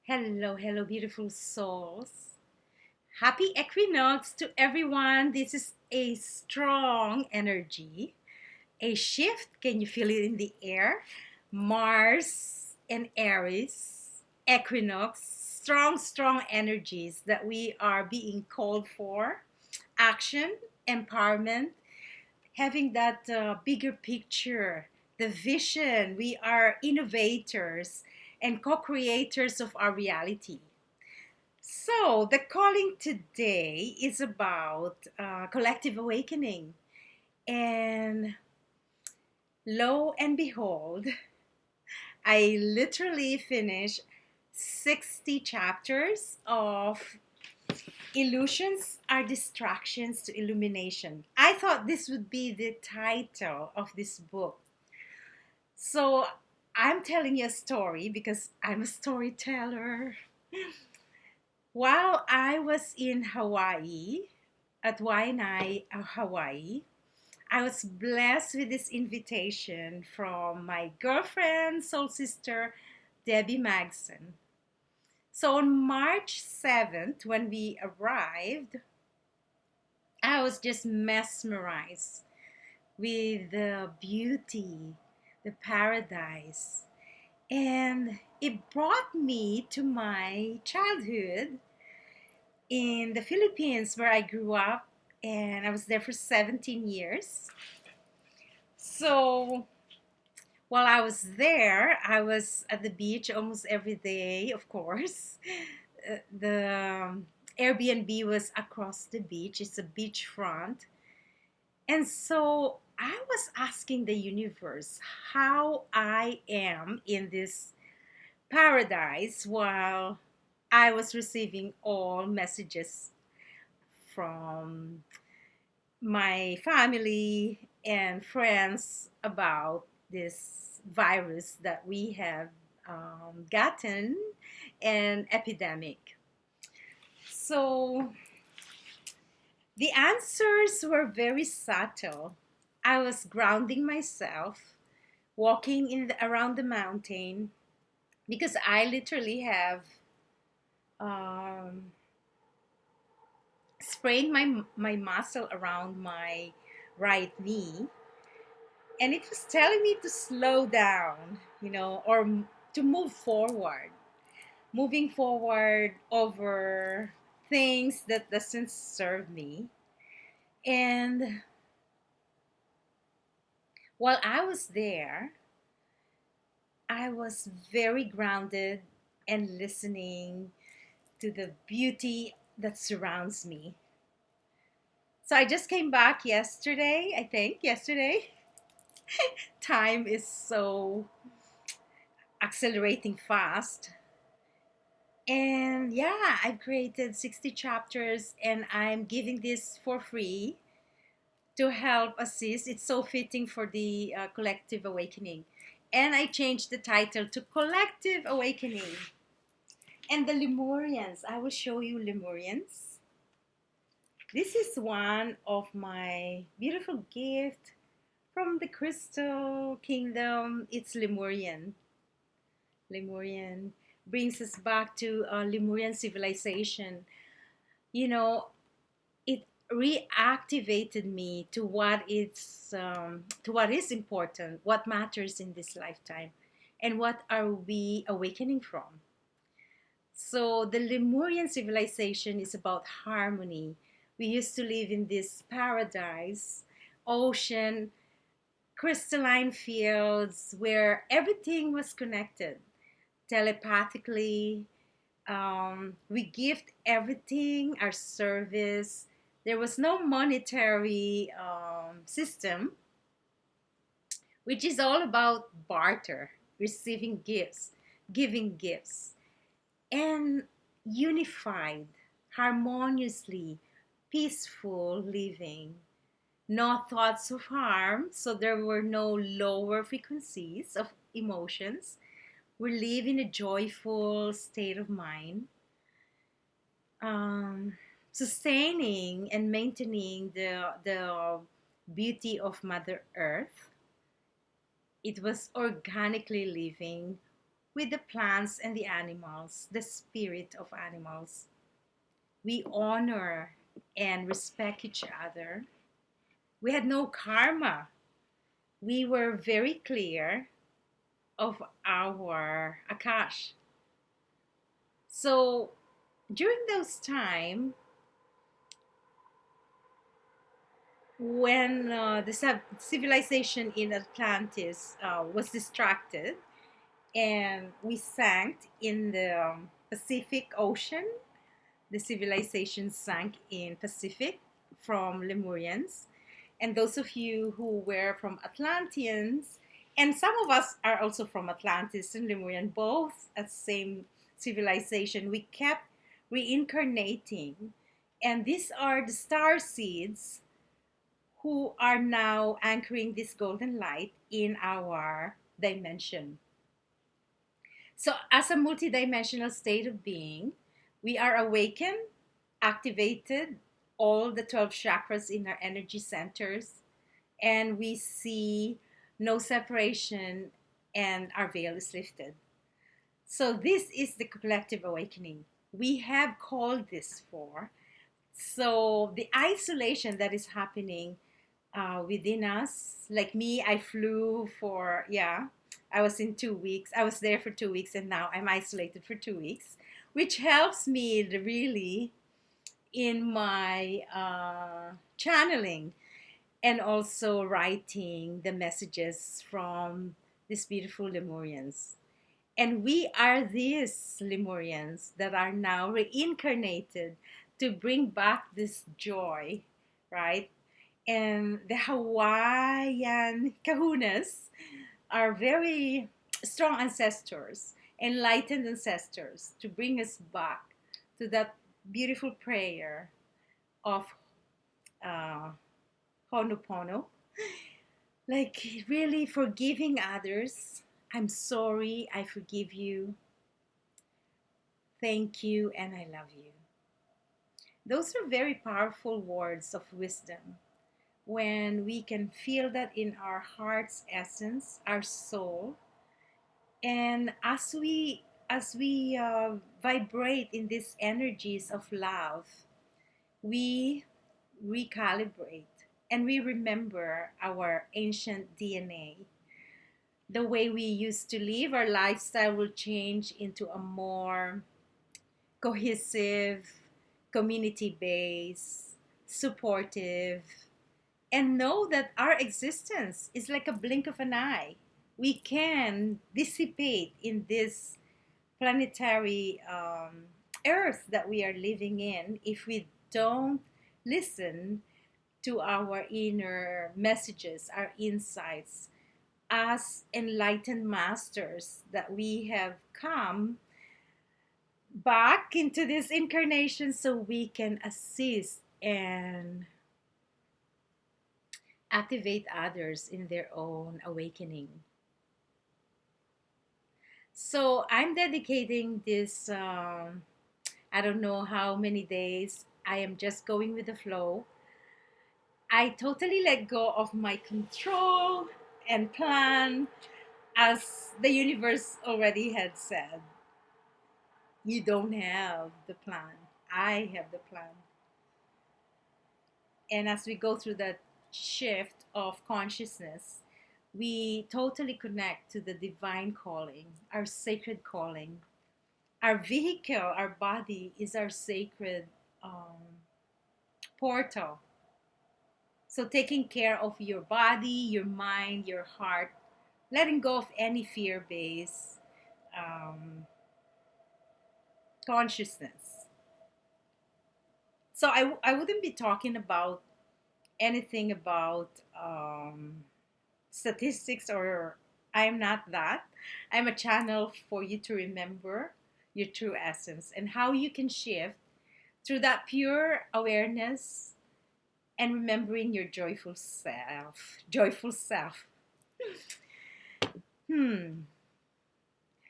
Hello, hello, beautiful souls. Happy equinox to everyone. This is a strong energy, a shift. Can you feel it in the air? Mars and Aries, equinox, strong, strong energies that we are being called for. Action, empowerment, having that bigger picture, the vision. We are innovators and co creators of our reality. So, the calling today is about collective awakening. And lo and behold, I literally finished 60 chapters of Illusions Are Distractions to Illumination. I thought this would be the title of this book. So, I'm telling you a story because I'm a storyteller. While I was in Hawaii, at Waianae, Hawaii, I was blessed with this invitation from my girlfriend, soul sister, Debbie Magson. So on March 7th, when we arrived, I was just mesmerized with the beauty, the paradise. And it brought me to my childhood in the Philippines where I grew up, and I was there for 17 years. So while I was there, I was at the beach almost every day, of course. The Airbnb was across the beach, it's a beachfront. And so I was asking the universe how I am in this paradise while I was receiving all messages from my family and friends about this virus that we have gotten, an epidemic. So the answers were very subtle. I was grounding myself, walking around the mountain because I literally have um, sprained my muscle around my right knee, and it was telling me to slow down, or to move forward, moving forward over things that doesn't serve me. And while I was there, I was very grounded and listening to the beauty that surrounds me. So I just came back yesterday, I think, yesterday. Time is so accelerating fast. And yeah, I've created 60 chapters and I'm giving this for free to help assist. It's so fitting for the collective awakening. And I changed the title to Collective Awakening. And the Lemurians, I will show you Lemurians. This is one of my beautiful gift from the Crystal Kingdom. It's Lemurian. Lemurian brings us back to Lemurian civilization. You know, it reactivated me to what is important, what matters in this lifetime, and what are we awakening from. So the Lemurian civilization is about harmony. We used to live in this paradise, ocean, crystalline fields where everything was connected telepathically. We gift everything, our service. There was no monetary system, which is all about barter, receiving gifts, giving gifts, and unified, harmoniously, peaceful living. No thoughts of harm, so there were no lower frequencies of emotions. We live in a joyful state of mind, um, sustaining and maintaining the beauty of Mother Earth. It was organically living with the plants and the animals, the spirit of animals. We honor and respect each other. We had no karma. We were very clear of our akash. So during those time when the civilization in Atlantis was distracted and we sank in the Pacific Ocean, the civilization sank in Pacific from Lemurians. And those of you who were from Atlanteans, and some of us are also from Atlantis and Lemurian, both at the same civilization, we kept reincarnating. And these are the star seeds who are now anchoring this golden light in our dimension. So, as a multidimensional state of being, we are awakened, activated all the 12 chakras in our energy centers, and we see no separation and our veil is lifted. So, this is the collective awakening. We have called this for. So, the isolation that is happening within us, like me, I flew for, yeah, I was in 2 weeks. I was there for 2 weeks and now I'm isolated for 2 weeks, which helps me really in my channeling and also writing the messages from these beautiful Lemurians. And we are these Lemurians that are now reincarnated to bring back this joy, right? And the Hawaiian kahunas are very strong ancestors, enlightened ancestors, to bring us back to that beautiful prayer of uh, Ho'oponopono, like really forgiving others. I'm sorry, I forgive you, thank you, and I love you. Those are very powerful words of wisdom when we can feel that in our heart's essence, our soul, and as we vibrate in these energies of love, we recalibrate and we remember our ancient DNA. The way we used to live, our lifestyle will change into a more cohesive, community based, supportive, and know that our existence is like a blink of an eye. We can dissipate in this planetary earth that we are living in if we don't listen to our inner messages, our insights, as enlightened masters that we have come back into this incarnation so we can assist and activate others in their own awakening. So I'm dedicating this, I don't know how many days. I am just going with the flow. I totally let go of my control and plan, as the universe already had said. You don't have the plan. I have the plan. And as we go through that shift of consciousness, we totally connect to the divine calling, our sacred calling. Our vehicle, our body, is our sacred portal. So, taking care of your body, your mind, your heart, letting go of any fear based consciousness. So, I wouldn't be talking about anything about statistics, or I'm not that. I'm a channel for you to remember your true essence and how you can shift through that pure awareness and remembering your joyful self. Joyful self.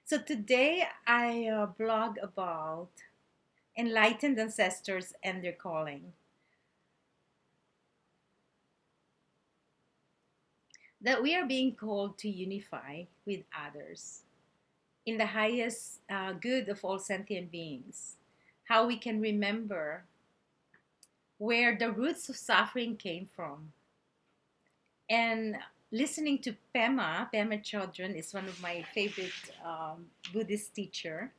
So today I blog about enlightened ancestors and their calling. That we are being called to unify with others in the highest good of all sentient beings, how we can remember where the roots of suffering came from. And listening to Pema Chodron is one of my favorite Buddhist teacher.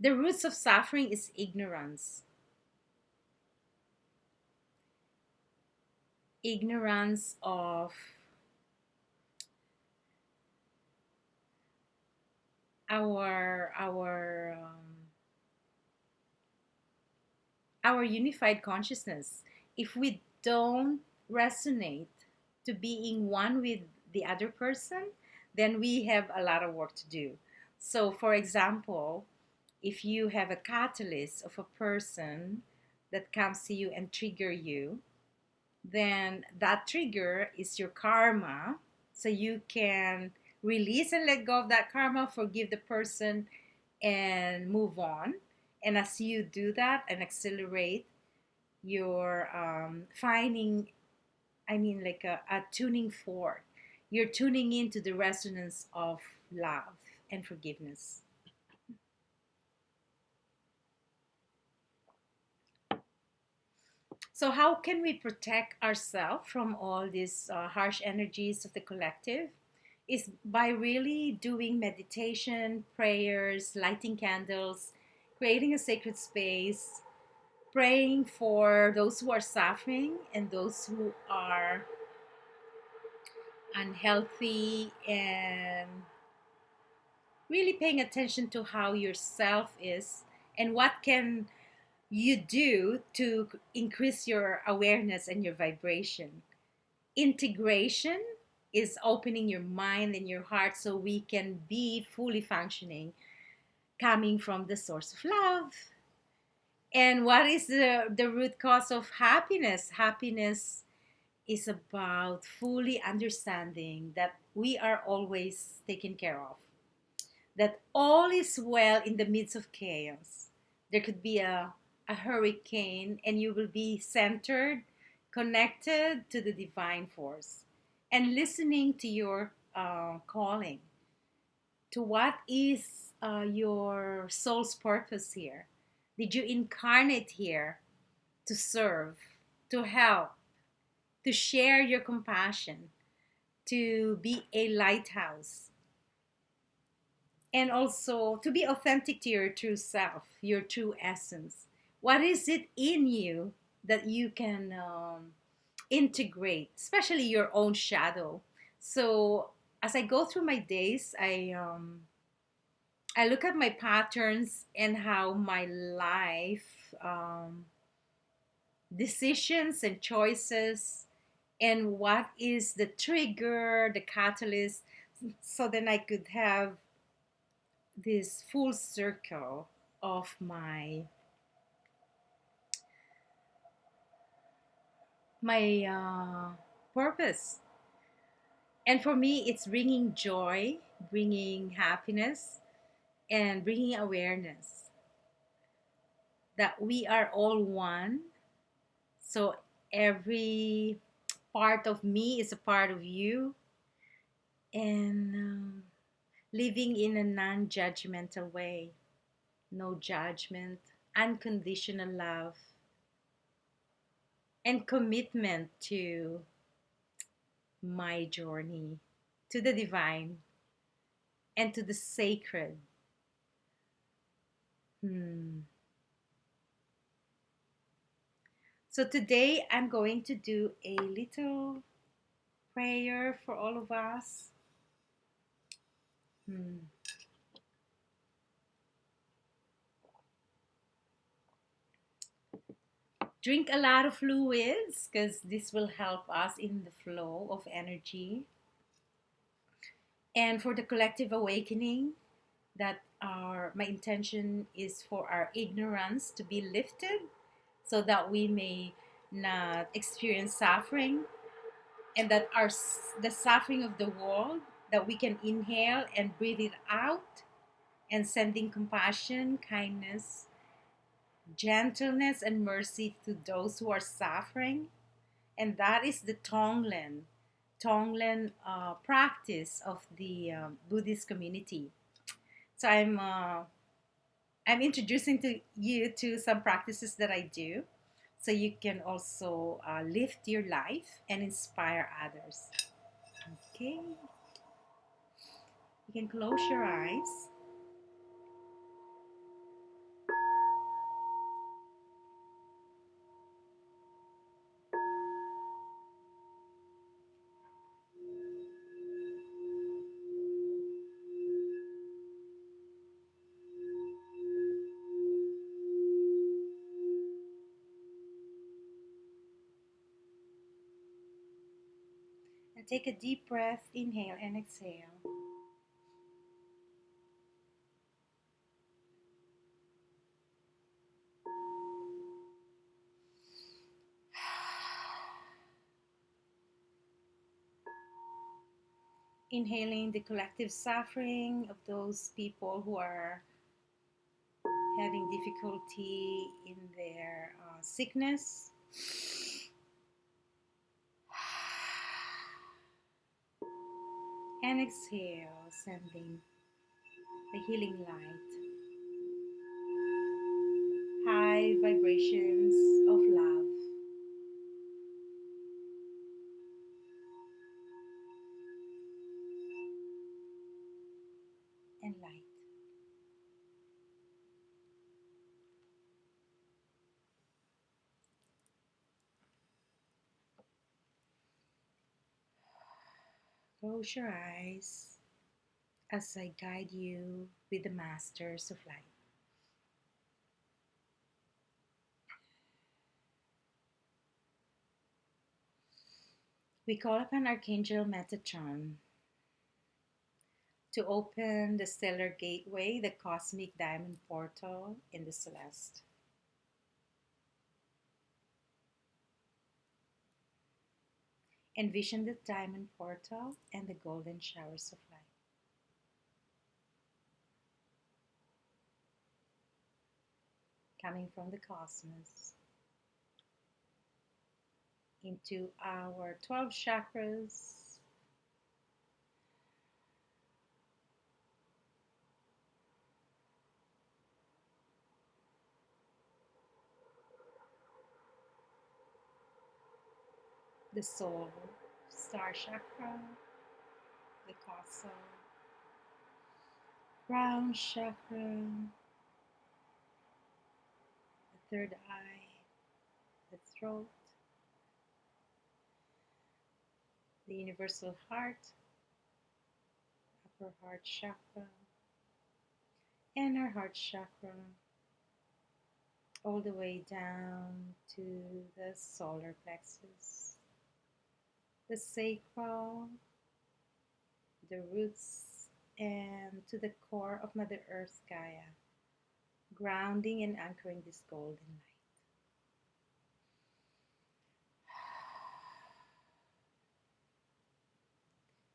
The roots of suffering is ignorance. Ignorance of our unified consciousness. If we don't resonate to being one with the other person, then we have a lot of work to do. So, for example, if you have a catalyst of a person that comes to you and trigger you, then that trigger is your karma. So you can release and let go of that karma, forgive the person, and move on. And as you do that and accelerate, you're finding, like a tuning fork. You're tuning into the resonance of love and forgiveness. So, how can we protect ourselves from all these harsh energies of the collective? Is by really doing meditation, prayers, lighting candles, creating a sacred space, praying for those who are suffering and those who are unhealthy, and really paying attention to how yourself is and what can you do to increase your awareness and your vibration. Integration is opening your mind and your heart so we can be fully functioning, coming from the source of love. And what is the root cause of happiness? Happiness is about fully understanding that we are always taken care of, that all is well in the midst of chaos. There could be a hurricane, and you will be centered, connected to the divine force, and listening to your calling, to what is your soul's purpose here. Did you incarnate here to serve, to help, to share your compassion, to be a lighthouse, and also to be authentic to your true self, your true essence? What is it in you that you can integrate, especially your own shadow? So as I go through my days, I look at my patterns and how my life decisions and choices, and what is the trigger, the catalyst, so then I could have this full circle of my purpose. And for me, it's bringing joy, bringing happiness, and bringing awareness that we are all one. So every part of me is a part of you, and living in a non judgmental way. No judgment, unconditional love, and commitment to my journey, to the divine, and to the sacred. Hmm. So today I'm going to do a little prayer for all of us. Hmm. Drink a lot of fluids because this will help us in the flow of energy. And for the collective awakening, that our my intention is for our ignorance to be lifted so that we may not experience suffering, and that the suffering of the world, that we can inhale and breathe it out, and sending compassion, kindness, gentleness, and mercy to those who are suffering. And that is the Tonglen, Tonglen practice of the Buddhist community. So I'm introducing to you to some practices that I do, so you can also lift your life and inspire others. Okay, you can close your eyes and take a deep breath. Inhale and exhale. Inhaling the collective suffering of those people who are having difficulty in their sickness. And exhale, sending the healing light, high vibrations of love and light. Close your eyes as I guide you with the masters of light. We call upon Archangel Metatron to open the stellar gateway, the cosmic diamond portal in the celeste. Envision the diamond portal and the golden showers of light. Coming from the cosmos into our 12 chakras, the soul, star chakra, the xoxo, crown chakra, the third eye, the throat, the universal heart, upper heart chakra, and our heart chakra, all the way down to the solar plexus, the sacral, the roots, and to the core of Mother Earth Gaia, grounding and anchoring this golden light.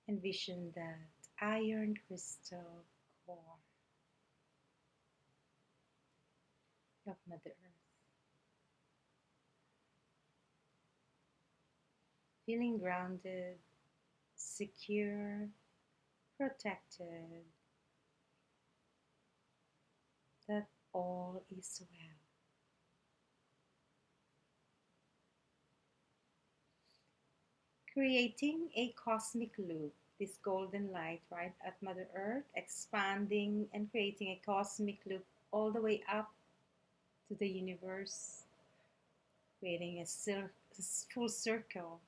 Envision that iron crystal core of Mother Earth, feeling grounded, secure, protected, that all is well. Creating a cosmic loop, this golden light right at Mother Earth, expanding and creating a cosmic loop all the way up to the universe, creating a full circle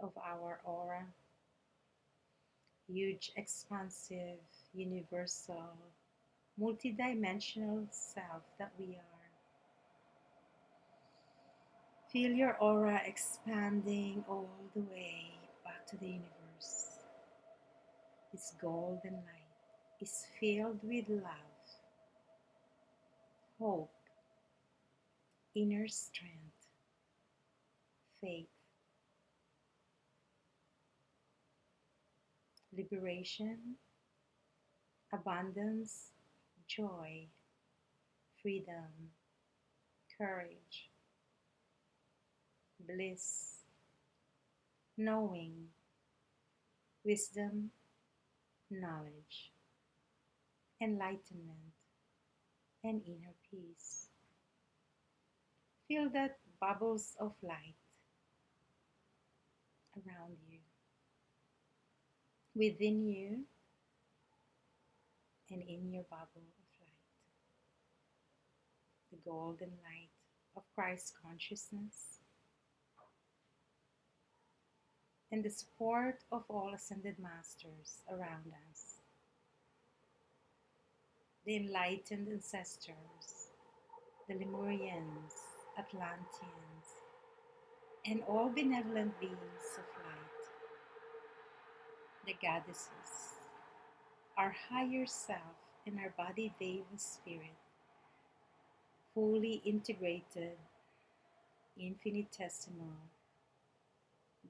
of our aura, huge, expansive, universal, multidimensional self that we are. Feel your aura expanding all the way back to the universe. This golden light is filled with love, hope, inner strength, faith, liberation, abundance, joy, freedom, courage, bliss, knowing, wisdom, knowledge, enlightenment, and inner peace. Feel that bubbles of light around you, within you, and in your bubble of light. The golden light of Christ consciousness and the support of all ascended masters around us, the enlightened ancestors, the Lemurians, Atlanteans, and all benevolent beings of light, the goddesses, our higher self, and our body Deva spirit, fully integrated, infinitesimal,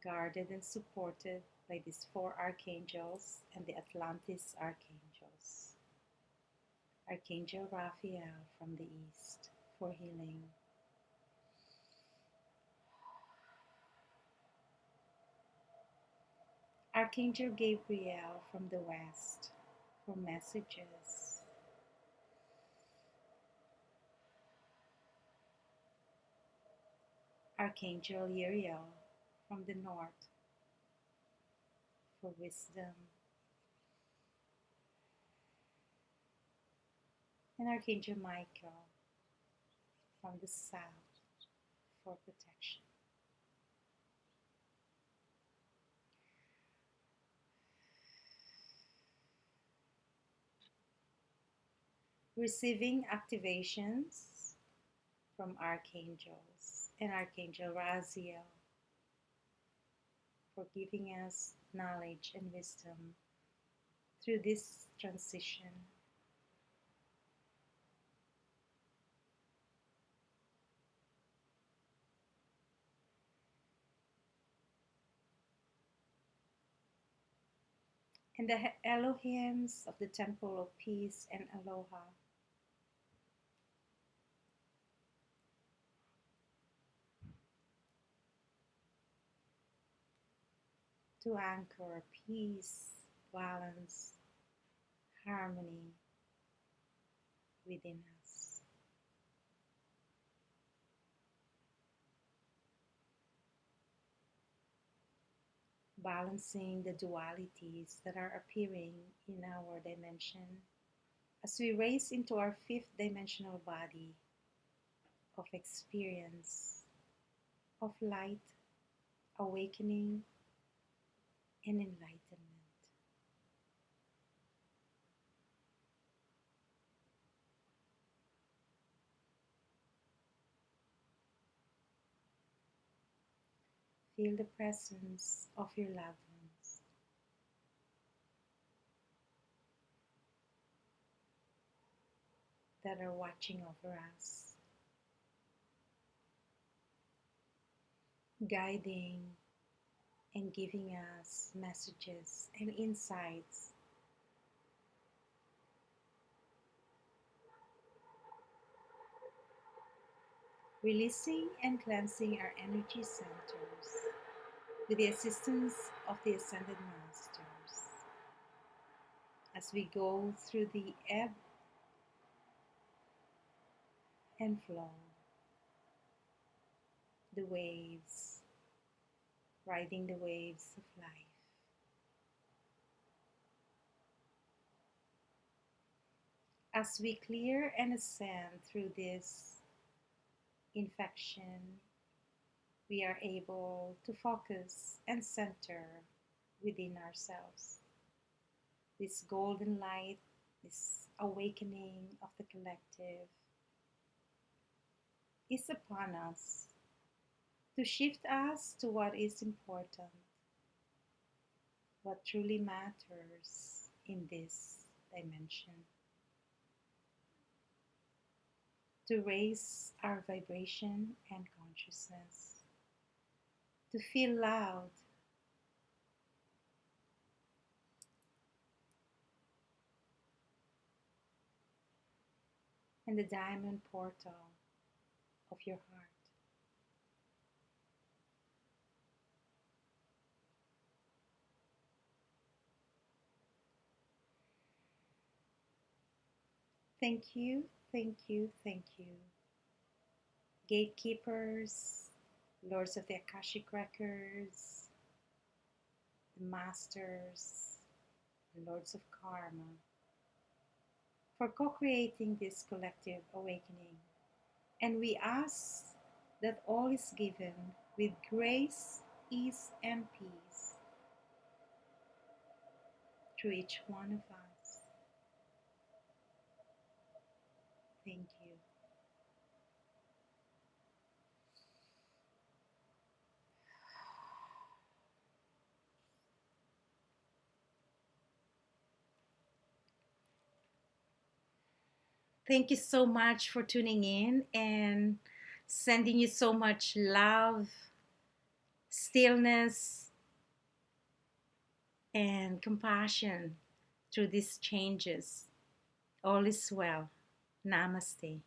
guarded and supported by these four archangels and the Atlantis archangels. Archangel Raphael from the east for healing. Archangel Gabriel from the west for messages. Archangel Uriel from the north for wisdom. And Archangel Michael from the south for protection. Receiving activations from archangels and Archangel Raziel for giving us knowledge and wisdom through this transition. And the Elohims of the Temple of Peace and Aloha, to anchor peace, balance, harmony within us. Balancing the dualities that are appearing in our dimension as we race into our fifth dimensional body of experience, of light, awakening, and enlightenment. Feel the presence of your loved ones. That are watching over us, guiding and giving us messages and insights. Releasing and cleansing our energy centers with the assistance of the Ascended Masters as we go through the ebb and flow, the waves, riding the waves of life. As we clear and ascend through this infection, we are able to focus and center within ourselves. This golden light, this awakening of the collective is upon us to shift us to what is important, what truly matters in this dimension. To raise our vibration and consciousness, to feel loud, in the diamond portal of your heart. Thank you, thank you, thank you. Gatekeepers, lords of the Akashic Records, the masters, the lords of karma, for co-creating this collective awakening. And we ask that all is given with grace, ease, and peace through each one of us. Thank you. Thank you so much for tuning in and sending you so much love, stillness, and compassion through these changes. All is well. Namaste.